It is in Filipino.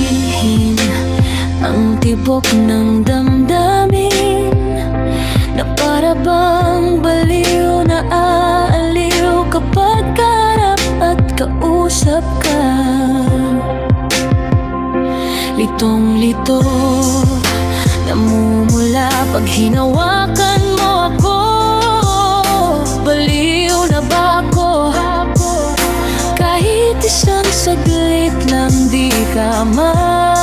sabihin ang tibok ng damdamin, na para bang baliw na aaliw kapag karap at kausap ka. Litong-lito namumula pag hinawakan mo ako. Baliw na ba ako? Kahit isang saglit lang di ka makikita.